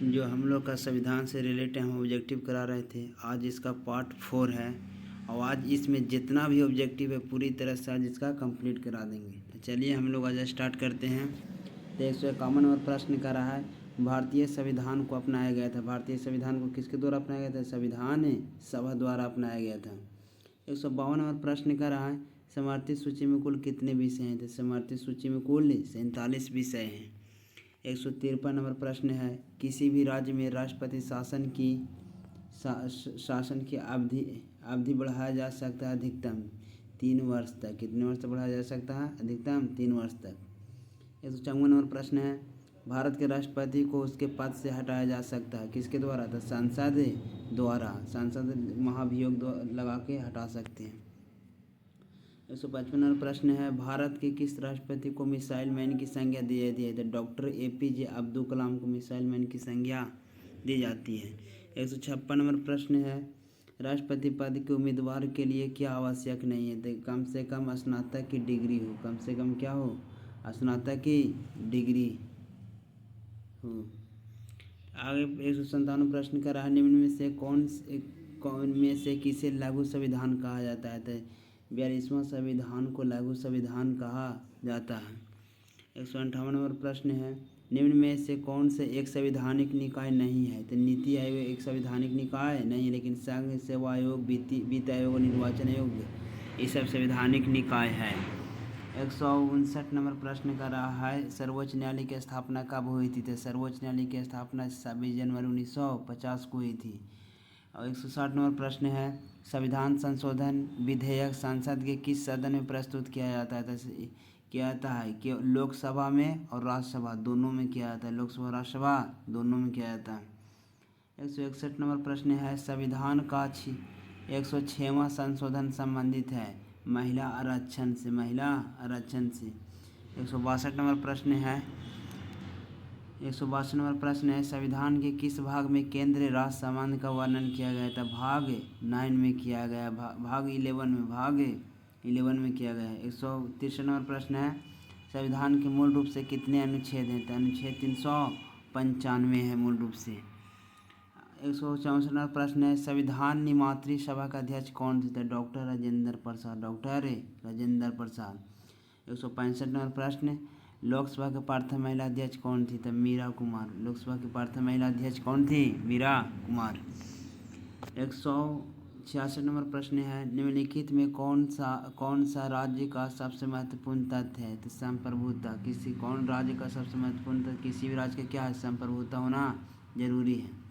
जो हम लोग का संविधान से रिलेटेड हम ऑब्जेक्टिव करा रहे थे, आज इसका पार्ट 4 है और आज इसमें जितना भी ऑब्जेक्टिव है पूरी तरह से आज इसका कंप्लीट करा देंगे। तो चलिए हम लोग आज स्टार्ट करते हैं। तो 151 नंबर प्रश्न कर रहा है, भारतीय संविधान को अपनाया गया था। भारतीय संविधान को किसके द्वारा अपनाया गया था? संविधान सभा द्वारा अपनाया गया था। 152 नंबर प्रश्न कर रहा है, समर्थित सूची में कुल कितने विषय हैं? तो समर्थित सूची में कुल 47 विषय हैं। 153 नंबर प्रश्न है, किसी भी राज्य में राष्ट्रपति शासन की अवधि बढ़ाया जा सकता है अधिकतम 3 वर्ष तक। कितने वर्ष तक बढ़ाया जा सकता है? अधिकतम 3 वर्ष तक। 154 नंबर प्रश्न है, भारत के राष्ट्रपति को उसके पद से हटाया जा सकता है किसके द्वारा? तो संसद द्वारा। संसद महाभियोग लगा के हटा सकते हैं। 155 नंबर प्रश्न है, भारत के किस राष्ट्रपति को मिसाइल मैन की संज्ञा दी जाती है? तो डॉक्टर APJ अब्दुल कलाम को मिसाइल मैन की संज्ञा दी जाती है। 156 नंबर प्रश्न है, राष्ट्रपति पद के उम्मीदवार के लिए क्या आवश्यक नहीं है? तो कम से कम स्नातक की डिग्री हो। कम से कम क्या हो? स्नातक की डिग्री हो। आगे 157 प्रश्न का रहा, निम्न में से कौन में से किसे लघु संविधान कहा जाता है? तो 42वां संविधान को लघु संविधान कहा जाता है। 158 नंबर प्रश्न है, निम्न में से कौन से एक संवैधानिक निकाय नहीं है? तो नीति आयोग एक संवैधानिक निकाय नहीं है, लेकिन संघ, सेवा आयोग, वित्त आयोग और निर्वाचन आयोग ये सब संवैधानिक निकाय है। 159 नंबर प्रश्न का रहा है, सर्वोच्च न्यायालय की स्थापना कब हुई थी? तो सर्वोच्च न्यायालय की स्थापना 26 जनवरी 1950 को हुई थी। और 160 नंबर प्रश्न है, संविधान संशोधन विधेयक संसद के किस सदन में प्रस्तुत किया जाता है? कि लोकसभा में और राज्यसभा दोनों में किया जाता है। लोकसभा और राज्यसभा दोनों में किया जाता है। 161 नंबर प्रश्न है, संविधान का 106वां संशोधन संबंधित है महिला आरक्षण से। 162 नंबर प्रश्न है, 162 नंबर प्रश्न है, संविधान के किस भाग में केंद्र राज्य संबंध का वर्णन किया गया था? भाग 9 में किया गया, भाग 11 में किया गया है। 163 नंबर प्रश्न है, संविधान के मूल रूप से कितने अनुच्छेद हैं? तो अनुच्छेद 395 है मूल रूप से। 164 नंबर प्रश्न है, संविधान निर्मात्री सभा का अध्यक्ष कौन थे? तो डॉक्टर राजेंद्र प्रसाद। 165 नंबर प्रश्न, लोकसभा के प्रथम महिला अध्यक्ष कौन थी? तो मीरा कुमार। लोकसभा की प्रथम महिला अध्यक्ष कौन थी? मीरा कुमार। 166 नंबर प्रश्न है, निम्नलिखित में कौन सा राज्य का सबसे महत्वपूर्ण तथ्य है? तो संप्रभुता। कौन राज्य का सबसे महत्वपूर्ण तथ्य? किसी भी राज्य का क्या है? संप्रभुता होना जरूरी है।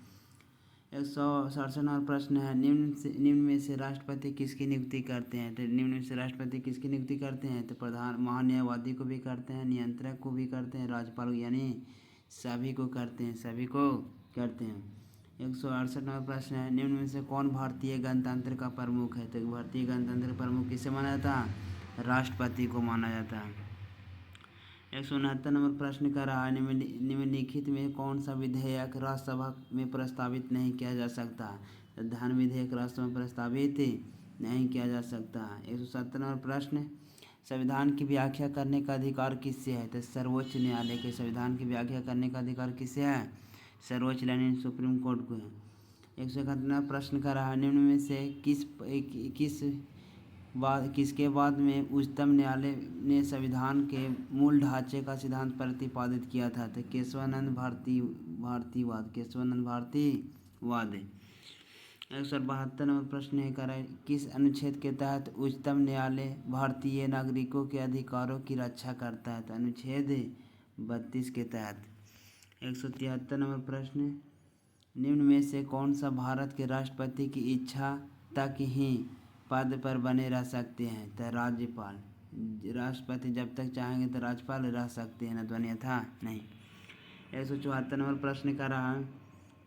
167 नंबर प्रश्न है, निम्न में से राष्ट्रपति किसकी नियुक्ति करते हैं? तो निम्न में से राष्ट्रपति किसकी नियुक्ति करते हैं? तो प्रधान महान्यायवादी को भी करते हैं, नियंत्रक को भी करते हैं, राज्यपाल यानी सभी को करते हैं। 168 नंबर प्रश्न है, निम्न में से कौन भारतीय गणतंत्र का प्रमुख है? तो भारतीय गणतंत्र प्रमुख किसे माना जाता है? राष्ट्रपति को माना जाता है। 169 नंबर प्रश्न का रहा, निम्नलिखित में कौन सा विधेयक राज्यसभा में प्रस्तावित नहीं किया जा सकता? तो धन विधेयक राज्यसभा में प्रस्तावित नहीं किया जा सकता। 170 नंबर प्रश्न, संविधान की व्याख्या करने का अधिकार किससे है? तो सर्वोच्च न्यायालय के। संविधान की व्याख्या करने का अधिकार किससे है? सर्वोच्च न्यायालय सुप्रीम कोर्ट को है। 171 प्रश्न का रहा, निम्न में से किसके बाद में उच्चतम न्यायालय ने संविधान के मूल ढांचे का सिद्धांत प्रतिपादित किया था? तो केशवानंद भारतीवाद। 172 नंबर प्रश्न है, किस अनुच्छेद के तहत उच्चतम न्यायालय भारतीय नागरिकों के अधिकारों की रक्षा करता है? तो अनुच्छेद 32 के तहत। 173 नंबर प्रश्न, निम्न में से कौन सा भारत के राष्ट्रपति की इच्छा तक ही पद पर बने रह सकते हैं? तो राज्यपाल। राष्ट्रपति जब तक चाहेंगे तो राज्यपाल रह सकते हैं, न तो अन्यथा नहीं। 174 नंबर प्रश्न का रहा,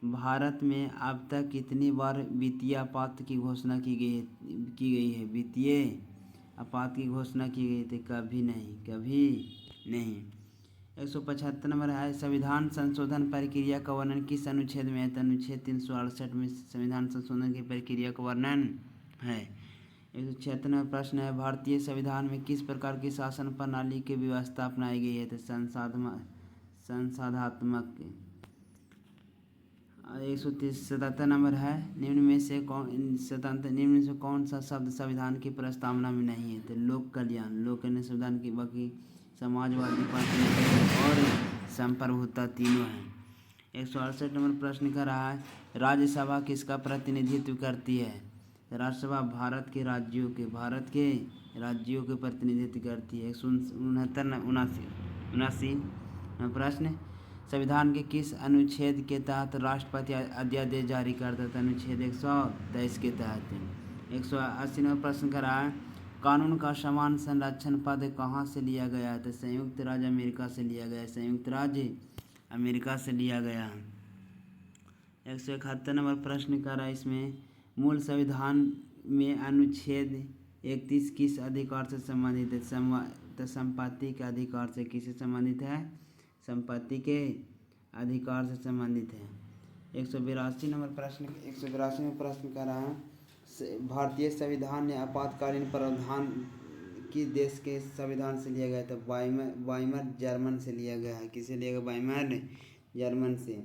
भारत में अब तक कितनी बार वित्तीय आपात की घोषणा की गई है? वित्तीय आपात की घोषणा की गई थी? कभी नहीं। 175 नंबर है, संविधान संशोधन प्रक्रिया का वर्णन किस अनुच्छेद में है? तो अनुच्छेद 368 में संविधान संशोधन की प्रक्रिया का वर्णन है। 176 नंबर प्रश्न है, भारतीय संविधान में किस प्रकार की शासन प्रणाली की व्यवस्था अपनाई गई है? तो संसाधात्मक। 177 नंबर है, निम्न में से कौन सा शब्द संविधान की प्रस्तावना में नहीं है? तो लोक कल्याण, लोक कल्याण संविधान की, बाकी समाजवादी पार्टी और संप्रभुता तीनों हैं। 168 नंबर प्रश्न कर रहा है, राज्यसभा किसका प्रतिनिधित्व करती है? राज्यसभा भारत के राज्यों के प्रतिनिधित्व करती है। 169 प्रश्न, संविधान के किस अनुच्छेद के तहत राष्ट्रपति अध्यादेश जारी करता है? अनुच्छेद 123 के तहत। 180 नंबर प्रश्न कर रहा है, कानून का समान संरक्षण पद कहाँ से लिया गया है? तो संयुक्त राज्य अमेरिका से लिया गया है, संयुक्त राज्य अमेरिका से लिया गया है। 171 नंबर प्रश्न कर रहा है, इसमें मूल संविधान में अनुच्छेद 31 किस अधिकार से संबंधित है? तो संपत्ति के अधिकार से। किससे संबंधित है? संपत्ति के अधिकार से संबंधित है। 182 नंबर प्रश्न कर रहा है, भारतीय संविधान ने आपातकालीन प्रावधान किस देश के संविधान से लिया गया? तो वाइमर जर्मन से लिया गया है। किसे लिया गया? वाइमर जर्मन से।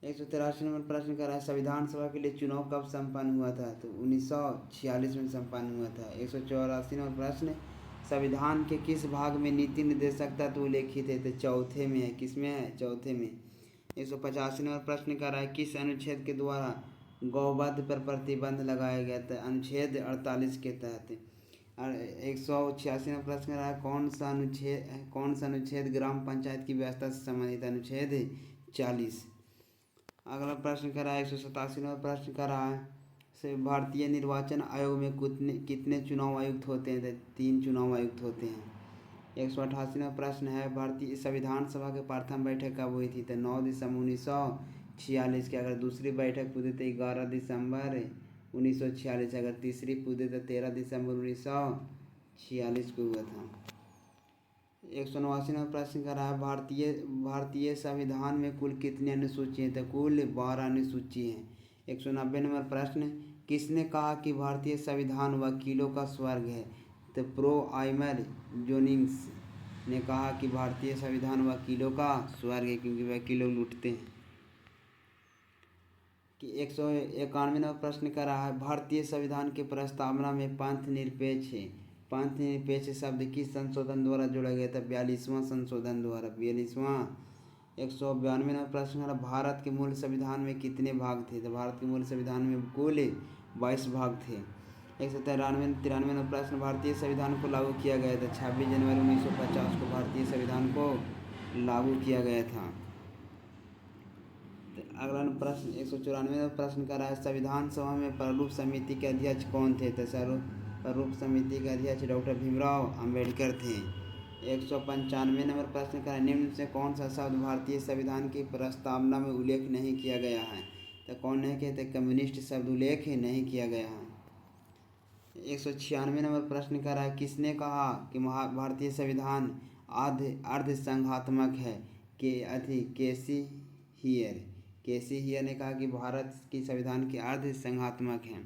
183 नंबर प्रश्न कर रहा है, संविधान सभा के लिए चुनाव कब संपन्न हुआ था? तो 1946 में संपन्न हुआ था। 184 नंबर प्रश्न, संविधान के किस भाग में नीति निर्देशक तत्व उल्लेखित है? तो चौथे में है। किसमें है? चौथे में। 185 नंबर प्रश्न कर रहा है, किस अनुच्छेद के द्वारा गौवध पर प्रतिबंध लगाया गया था? अनुच्छेद 48 के तहत। 186 नंबर प्रश्न कर रहा है, कौन सा अनुच्छेद ग्राम पंचायत की व्यवस्था से संबंधित? अनुच्छेद 40। अगला प्रश्न कर रहा है, 187 नंबर प्रश्न कर रहा है, भारतीय निर्वाचन आयोग में कितने चुनाव आयुक्त होते हैं? 3 चुनाव आयुक्त होते हैं। 188 नंबर प्रश्न है, भारतीय संविधान सभा की प्रथम बैठक कब हुई थी? तो 9 दिसंबर 1946 की। अगर दूसरी बैठक पूछे तो 11 दिसंबर 1946। अगर तीसरी पूछे तो 13 दिसंबर 1946 को हुआ था। 189 नंबर प्रश्न कर रहा है, भारतीय संविधान में कुल कितनी अनुसूची हैं? तो कुल 12 अनुसूची हैं। 190 नंबर प्रश्न, किसने कहा कि भारतीय संविधान वकीलों का स्वर्ग है? तो प्रो आइमर जोनिंग्स ने कहा कि भारतीय संविधान वकीलों का स्वर्ग है, क्योंकि वकील लोग लूटते हैं। कि 191 नंबर प्रश्न कर रहा है, भारतीय संविधान की प्रस्तावना में पंथ निरपेक्ष शब्द किस संशोधन द्वारा जोड़ा गया था? 42वां संशोधन द्वारा। 42वां। 192 नंबर प्रश्न है, भारत के मूल संविधान में कितने भाग थे? तो भारत के मूल संविधान में कुल 22 भाग थे। 193 नंबर प्रश्न, भारतीय संविधान को लागू किया गया था? 26 जनवरी 1950 को भारतीय संविधान को लागू किया गया था। अगला प्रश्न 194 नंबर प्रश्न कर रहा है, संविधान सभा में प्रारूप समिति के अध्यक्ष कौन थे? तो प्रारूप समिति के अध्यक्ष डॉक्टर भीमराव अंबेडकर थे। 195 नंबर प्रश्न कर रहा है, निम्न से कौन सा शब्द भारतीय संविधान की प्रस्तावना में उल्लेख नहीं किया गया है? तो कौन नहीं कहते? कम्युनिस्ट शब्द उल्लेख नहीं किया गया है। 196 नंबर प्रश्न कर रहा है, किसने कहा कि भारतीय संविधान अर्धसंघात्मक है? केसी हियर ने कहा कि भारत की संविधान की अर्धसंघात्मक है।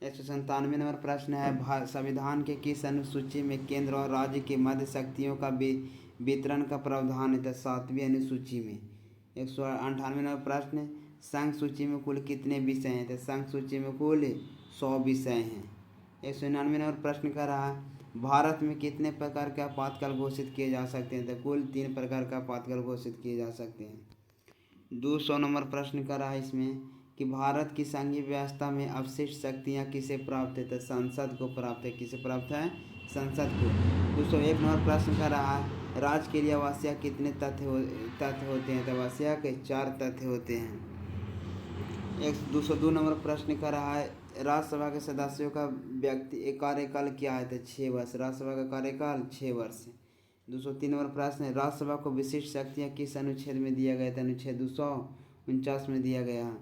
197 नंबर प्रश्न है, संविधान के किस अनुसूची में केंद्र और राज्य के मध्य शक्तियों का वितरण का प्रावधान है? तो 7वीं अनुसूची में। 198 नंबर प्रश्न, संघ सूची में कुल कितने विषय हैं? तो संघ सूची में कुल 100 विषय हैं। 199 नंबर प्रश्न कर रहा है, भारत में कितने प्रकार के आपातकाल घोषित किए जा सकते हैं? तो कुल 3 प्रकार का आपातकाल घोषित किए जा सकते हैं। 200 नंबर प्रश्न कर रहा है इसमें कि भारत की संघीय व्यवस्था में अवशिष्ट शक्तियाँ किसे प्राप्त है? तो संसद को प्राप्त है। किसे प्राप्त है? संसद को। 201 नंबर प्रश्न कर रहा है, राज्य के लिए आवश्यक कितने तथ्य होते हैं? तो आवश्यक 4 तथ्य होते हैं। 202 नंबर प्रश्न कर रहा है, राज्यसभा के सदस्यों का कार्यकाल क्या है? तो 6 वर्ष। राज्यसभा का कार्यकाल 6 वर्ष। 203 नंबर प्रश्न है, राज्यसभा को विशिष्ट शक्तियाँ किस अनुच्छेद में दिया गया था? अनुच्छेद 249 में दिया गया है।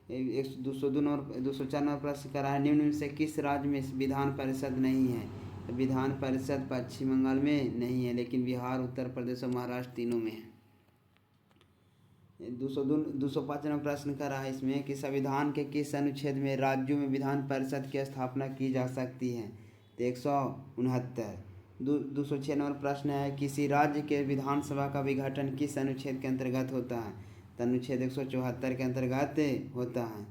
204 नंबर प्रश्न कर रहा है, निम्न में से किस राज्य में विधान परिषद नहीं है? तो विधान परिषद पश्चिम बंगाल में नहीं है, लेकिन बिहार, उत्तर प्रदेश और महाराष्ट्र तीनों में है। 205 नंबर प्रश्न कर रहा है इसमें कि संविधान के किस अनुच्छेद में राज्यों में विधान परिषद की स्थापना की जा सकती है? तो 169। 206 नंबर प्रश्न है, किसी राज्य के विधानसभा का विघटन किस अनुच्छेद के अंतर्गत होता है? तो अनुच्छेद 174 के अंतर्गत होता है।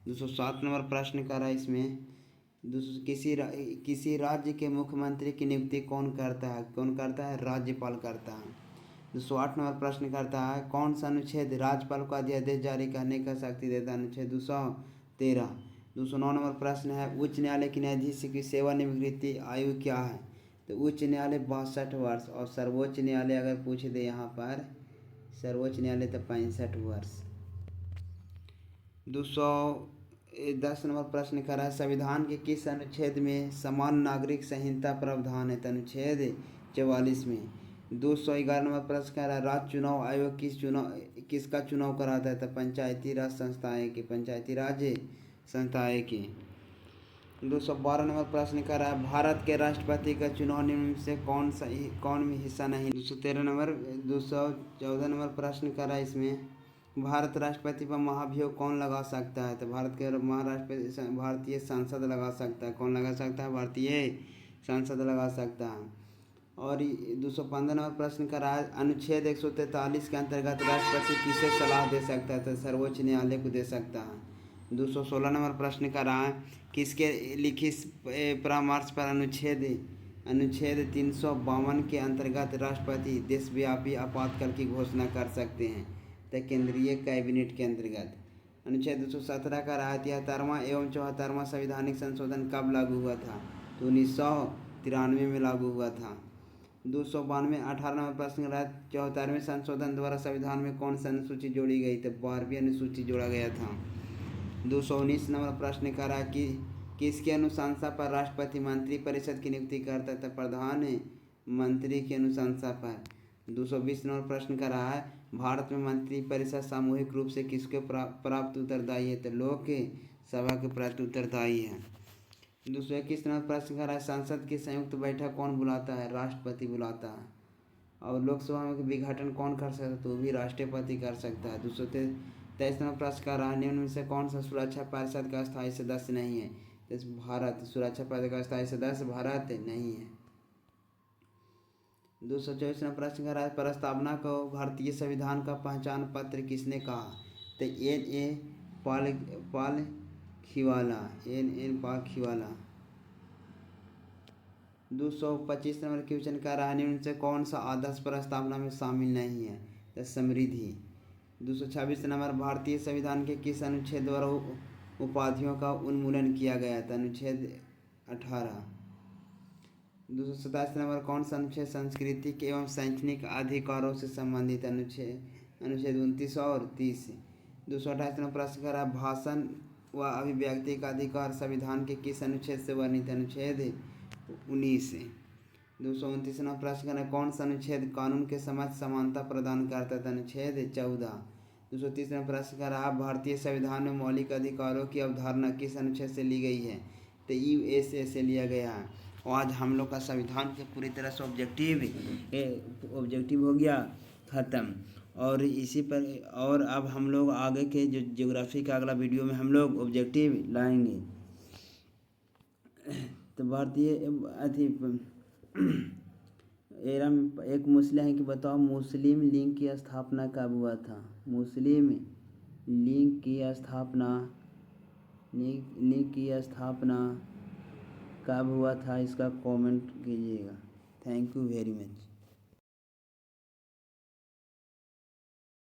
207 नंबर प्रश्न कर रहा है इसमें, किसी राज्य के मुख्यमंत्री की नियुक्ति कौन करता है? कौन करता है? राज्यपाल करता है। 208 नंबर प्रश्न करता है, कौन सा अनुच्छेद राज्यपाल को अध्यादेश जारी करने का शक्ति देता है? अनुच्छेद 213। 209 नंबर प्रश्न है, उच्च न्यायालय के न्यायाधीश की सेवानिवृत्ति आयु क्या है? तो उच्च न्यायालय 62 वर्ष, और सर्वोच्च न्यायालय अगर पूछ दे यहाँ पर, सर्वोच्च न्यायालय तो 65 वर्ष। 210 नंबर प्रश्न कर रहा है, संविधान के किस अनुच्छेद में समान नागरिक संहिता प्रावधान है? तो अनुच्छेद 44 में। 211 नंबर प्रश्न कर रहा है, राज्य चुनाव आयोग किसका चुनाव कराता है? तो पंचायती राज संस्थाएं की, पंचायती राज संस्थाएं की। 212 नंबर प्रश्न कर रहा है, भारत के राष्ट्रपति का चुनाव निम्न में से कौन में हिस्सा नहीं? 214 नंबर प्रश्न कर रहा है इसमें, भारत राष्ट्रपति पर महाभियोग कौन लगा सकता है? तो भारत के महाराष्ट्रपति भारतीय संसद लगा सकता है। कौन लगा सकता है? भारतीय संसद लगा सकता है। और 215 नंबर प्रश्न कर रहा है, अनुच्छेद 143 के अंतर्गत राष्ट्रपति किसे सलाह दे सकता है? तो सर्वोच्च न्यायालय को दे सकता है। 216 नंबर प्रश्न कर रहा है, किसके लिखित परामर्श पर अनुच्छेद 352 के अंतर्गत राष्ट्रपति देशव्यापी आपातकाल की घोषणा कर सकते हैं? तो केंद्रीय कैबिनेट के अंतर्गत। अनुच्छेद 217 का रहा, 73वां एवं 74वां संवैधानिक संशोधन कब लागू हुआ था? तो 1993 में लागू हुआ था। 292 18 नंबर प्रश्न रहा, 74वें संशोधन द्वारा संविधान में कौन सी अनुसूची जोड़ी गई? तो 12वीं अनुसूची जोड़ा गया था। 219 नंबर प्रश्न का रहा कि किसकी अनुशंसा पर राष्ट्रपति मंत्री परिषद की नियुक्ति करता था? प्रधानमंत्री की अनुशंसा पर। 220 नंबर प्रश्न का रहा है, भारत में मंत्री परिषद सामूहिक रूप से किसके प्राप्त उत्तरदायी है? तो लोक सभा के प्रति उत्तरदायी है। 221 नंबर प्रश्न का रहा है, संसद की संयुक्त बैठक कौन बुलाता है? राष्ट्रपति बुलाता है। और लोकसभा में विघटन कौन कर सकता है? तो भी राष्ट्रपति कर सकता है। 223 नंबर प्रश्न का रहा है, निम्न में से कौन सा सुरक्षा परिषद का स्थायी सदस्य नहीं है? तो भारत सुरक्षा परिषद का स्थायी सदस्य भारत नहीं है। 224 नंबर प्रश्न का रहा है, प्रस्तावना को भारतीय संविधान का पहचान पत्र किसने कहा? तो N.A. पालखीवाला। 225 नंबर क्वेश्चन का रहा है, निम्न से कौन सा आदर्श प्रस्तावना में शामिल नहीं है? तो समृद्धि। 226 नंबर, भारतीय संविधान के किस अनुच्छेद द्वारा उपाधियों का उन्मूलन किया गया था? अनुच्छेद 18। 227 नंबर, कौन सा अनुच्छेद सांस्कृतिक एवं शैक्षणिक अधिकारों से संबंधित? अनुच्छेद 29 और 30। 228 नंबर प्रश्न करा, भाषण व अभिव्यक्ति का अधिकार संविधान के किस अनुच्छेद से वर्णित? अनुच्छेद 19। 229 नंबर प्रश्न करा, कौन सा अनुच्छेद कानून के समक्ष समानता प्रदान करता था? अनुच्छेद 14। 230 नंबर प्रश्न करा, भारतीय संविधान में मौलिक अधिकारों की अवधारणा किस अनुच्छेद से ली गई है? तो USA से लिया गया है। और आज हम लोग का संविधान के पूरी तरह से ऑब्जेक्टिव हो गया ख़त्म। और इसी पर और अब हम लोग आगे के जो ज्योग्राफी का अगला वीडियो में हम लोग ऑब्जेक्टिव लाएंगे। तो भारतीय एक मुस्लिम है कि बताओ, मुस्लिम लीग की स्थापना कब हुआ था? मुस्लिम लीग की स्थापना कब हुआ था? इसका कमेंट कीजिएगा। Thank you very much.